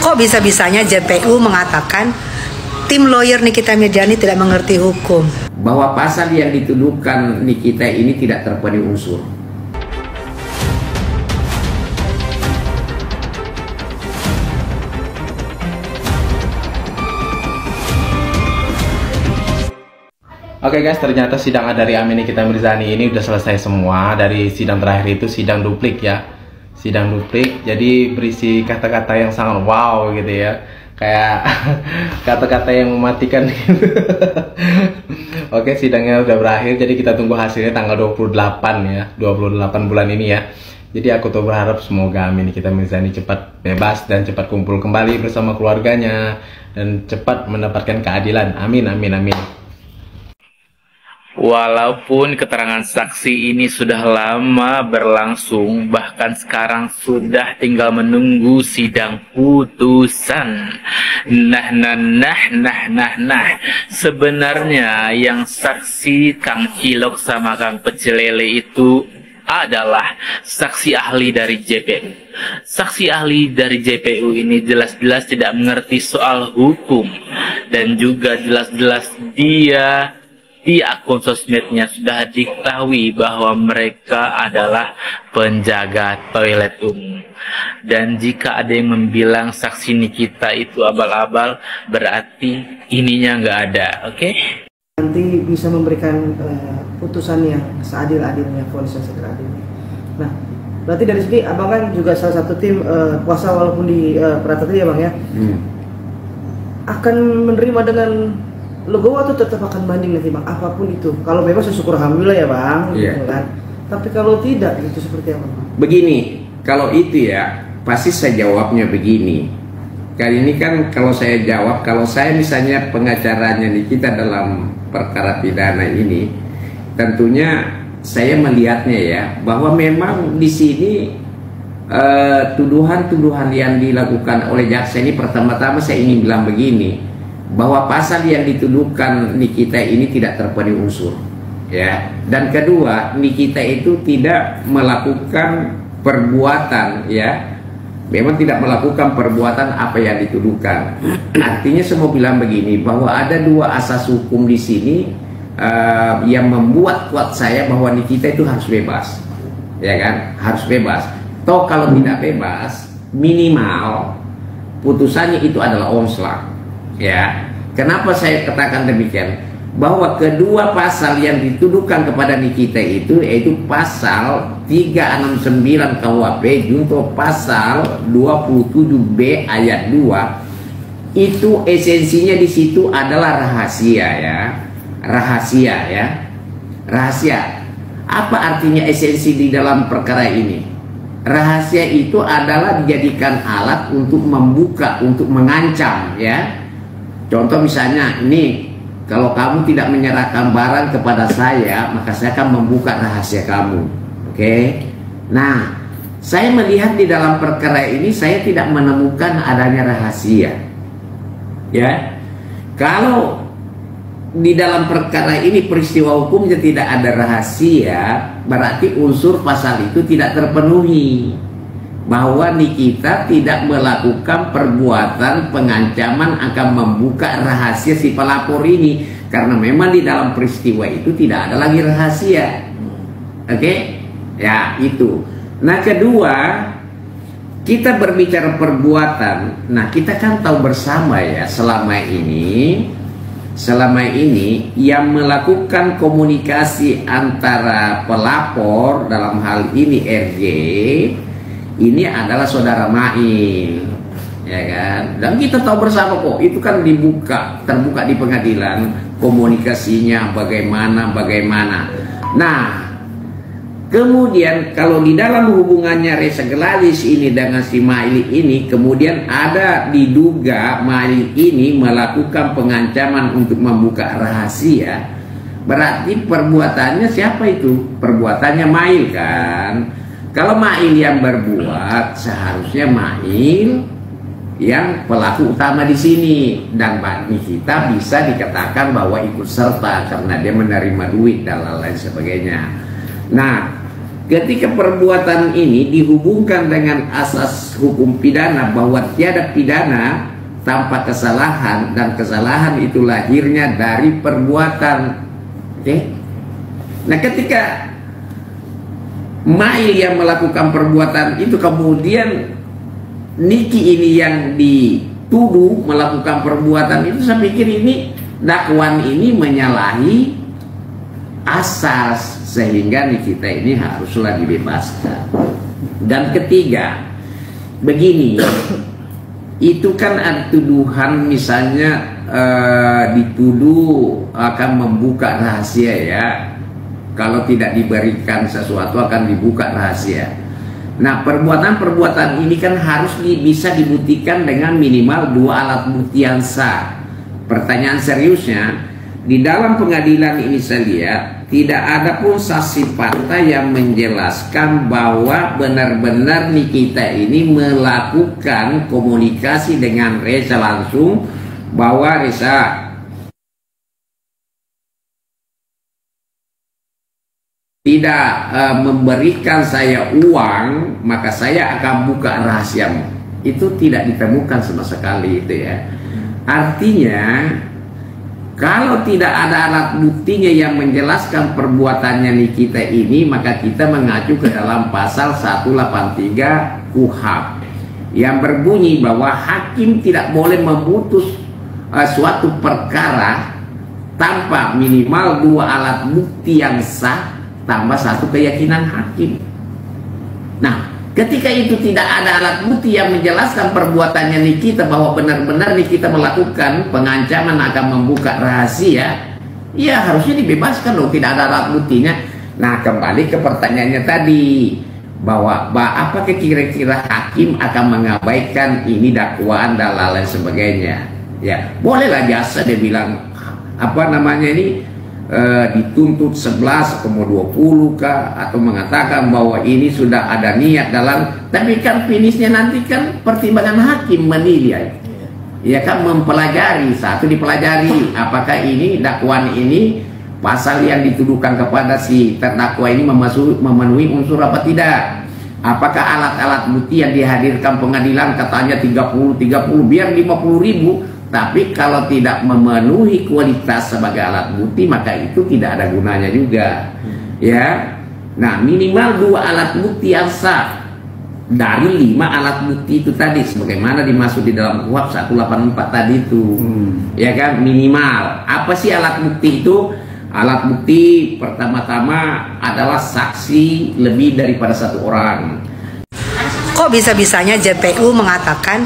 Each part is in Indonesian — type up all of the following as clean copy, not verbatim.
Kok bisa-bisanya JPU mengatakan tim lawyer Nikita Mirzani tidak mengerti hukum? Bahwa pasal yang dituduhkan Nikita ini tidak terpenuhi unsur. Oke guys, ternyata sidang dari Amin Nikita Mirzani ini udah selesai semua. Dari sidang terakhir itu sidang duplik ya. Sidang duplik, jadi berisi kata-kata yang sangat wow gitu ya. Kayak kata-kata yang mematikan gitu. Oke, sidangnya udah berakhir, jadi kita tunggu hasilnya tanggal 28 ya. 28 bulan ini ya. Jadi aku tuh berharap semoga Amin Nikita Mirzani cepat bebas dan cepat kumpul kembali bersama keluarganya. Dan cepat mendapatkan keadilan. Amin, amin, amin. Walaupun keterangan saksi ini sudah lama berlangsung, bahkan sekarang sudah tinggal menunggu sidang putusan. Sebenarnya yang saksi Kang Cilok sama Kang Pecelele itu adalah saksi ahli dari JPU. Saksi ahli dari JPU ini jelas-jelas tidak mengerti soal hukum, dan juga jelas-jelas dia di akun sosmednya sudah diketahui bahwa mereka adalah penjaga toilet umum. Dan jika ada yang membilang saksi Nikita itu abal-abal, berarti ininya nggak ada, oke? Nanti bisa memberikan putusannya seadil-adilnya, vonis yang seadil-adilnya. Nah, berarti dari sini abang kan juga salah satu tim kuasa walaupun di peraturan ya bang ya, akan menerima dengan legowo atau tetap akan banding nanti bang, apapun itu. Kalau bebas syukur alhamdulillah ya bang, gitu kan. Tapi kalau tidak, itu seperti apa bang? Begini, kalau itu ya pasti saya jawabnya begini. Kali ini kan kalau saya jawab, kalau saya misalnya pengacaranya Nikita dalam perkara pidana ini, tentunya saya melihatnya ya bahwa memang di sini tuduhan-tuduhan yang dilakukan oleh jaksa ini, pertama-tama saya ingin bilang begini, bahwa pasal yang dituduhkan Nikita ini tidak terpenuhi unsur ya. Dan kedua, Nikita itu tidak melakukan perbuatan ya, memang tidak melakukan perbuatan apa yang dituduhkan. Artinya saya mau bilang begini, bahwa ada dua asas hukum di sini yang membuat kuat saya bahwa Nikita itu harus bebas ya kan, harus bebas. Toh kalau tidak bebas, minimal putusannya itu adalah onslaught ya. Kenapa saya katakan demikian? Bahwa kedua pasal yang dituduhkan kepada Nikita itu, yaitu pasal 369 KUHP junto pasal 27B ayat 2, itu esensinya di situ adalah rahasia ya. Rahasia ya. Rahasia. Apa artinya esensi di dalam perkara ini? Rahasia itu adalah dijadikan alat untuk membuka, untuk mengancam ya. Contoh misalnya, nih, kalau kamu tidak menyerahkan barang kepada saya, maka saya akan membuka rahasia kamu. Oke? Nah, saya melihat di dalam perkara ini, saya tidak menemukan adanya rahasia. Ya, kalau di dalam perkara ini peristiwa hukumnya tidak ada rahasia, berarti unsur pasal itu tidak terpenuhi. Bahwa Nikita tidak melakukan perbuatan pengancaman akan membuka rahasia si pelapor ini, karena memang di dalam peristiwa itu tidak ada lagi rahasia. Oke? Ya, itu. Nah, kedua, kita berbicara perbuatan. Nah, kita kan tahu bersama ya, selama ini yang melakukan komunikasi antara pelapor, dalam hal ini RJ, ini adalah saudara Mail ya kan. Dan kita tahu bersama kok, itu kan terbuka di pengadilan komunikasinya bagaimana. Nah, kemudian kalau di dalam hubungannya Reza Gladys ini dengan si Mail ini, kemudian ada diduga Mail ini melakukan pengancaman untuk membuka rahasia, berarti perbuatannya siapa itu? Perbuatannya Mail kan. Kalau Mail yang berbuat, seharusnya Mail yang pelaku utama di sini, dan Mbak Nikita bisa dikatakan bahwa ikut serta karena dia menerima duit dan lain-lain sebagainya. Nah, ketika perbuatan ini dihubungkan dengan asas hukum pidana bahwa tiada pidana tanpa kesalahan, dan kesalahan itu lahirnya dari perbuatan. Oke? Nah, ketika Mail yang melakukan perbuatan itu, kemudian Niki ini yang dituduh melakukan perbuatan itu, saya pikir ini dakwaan ini menyalahi asas, sehingga Nikita ini haruslah dibebaskan. Dan ketiga, begini, itu kan ada tuduhan, misalnya dituduh akan membuka rahasia ya, kalau tidak diberikan sesuatu akan dibuka rahasia. Nah, perbuatan-perbuatan ini kan harus bisa dibuktikan dengan minimal 2 alat bukti yang sah. Pertanyaan seriusnya, di dalam pengadilan ini saya lihat tidak ada pun saksi fakta yang menjelaskan bahwa benar-benar Nikita ini melakukan komunikasi dengan Reza langsung, bahwa Reza tidak memberikan saya uang maka saya akan buka rahasiamu. Itu tidak ditemukan sama sekali itu ya. Artinya kalau tidak ada alat buktinya yang menjelaskan perbuatannya Nikita ini, maka kita mengacu ke dalam pasal 183 KUHP yang berbunyi bahwa hakim tidak boleh memutus suatu perkara tanpa minimal 2 alat bukti yang sah tambah 1 keyakinan hakim. Nah, ketika itu tidak ada alat bukti yang menjelaskan perbuatannya Nikita bahwa benar-benar Nikita melakukan pengancaman akan membuka rahasia, ya harusnya dibebaskan loh, tidak ada alat buktinya. Nah, kembali ke pertanyaannya tadi, bahwa apakah kira-kira hakim akan mengabaikan ini dakwaan dan lain sebagainya? Ya, bolehlah biasa dia bilang apa namanya ini dituntut 11 kemudian 20 kah, atau mengatakan bahwa ini sudah ada niat dalam, tapi kan finishnya nanti kan pertimbangan hakim menilai, ya kan, mempelajari, satu dipelajari apakah ini dakwaan ini pasal yang dituduhkan kepada si terdakwa ini memenuhi unsur apa tidak, apakah alat-alat bukti yang dihadirkan pengadilan katanya 30 biar 50.000, tapi kalau tidak memenuhi kualitas sebagai alat bukti maka itu tidak ada gunanya juga ya. Nah, minimal 2 alat bukti yang sah dari 5 alat bukti itu tadi, sebagaimana dimaksud di dalam KUHP 184 tadi itu ya kan, minimal. Apa sih alat bukti itu? Alat bukti pertama-tama adalah saksi lebih daripada 1 orang. Kok bisa-bisanya JPU mengatakan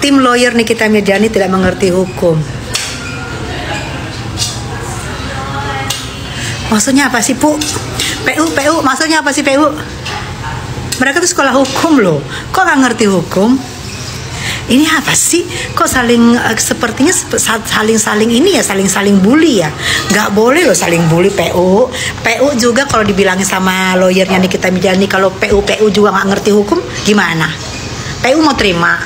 tim lawyer Nikita Mirzani tidak mengerti hukum? Maksudnya apa sih, PU? PU, maksudnya apa sih, PU? Mereka tuh sekolah hukum loh, kok nggak ngerti hukum? Ini apa sih? Kok saling sepertinya saling ini ya, saling bully ya? Nggak boleh loh saling bully. PU juga kalau dibilangin sama lawyernya Nikita Mirzani kalau PU juga nggak ngerti hukum, gimana? PU mau terima?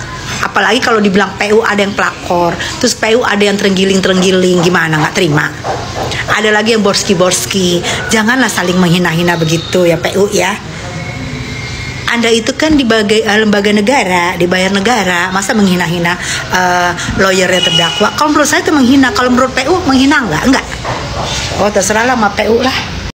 Apalagi kalau dibilang PU ada yang pelakor, terus PU ada yang terenggiling, gimana nggak terima? Ada lagi yang borski, janganlah saling menghina-hina begitu ya PU ya. Anda itu kan di lembaga negara, dibayar negara, masa menghina-hina lawyernya terdakwa? Kalau menurut saya itu menghina, kalau menurut PU menghina enggak? Oh terserahlah sama PU lah.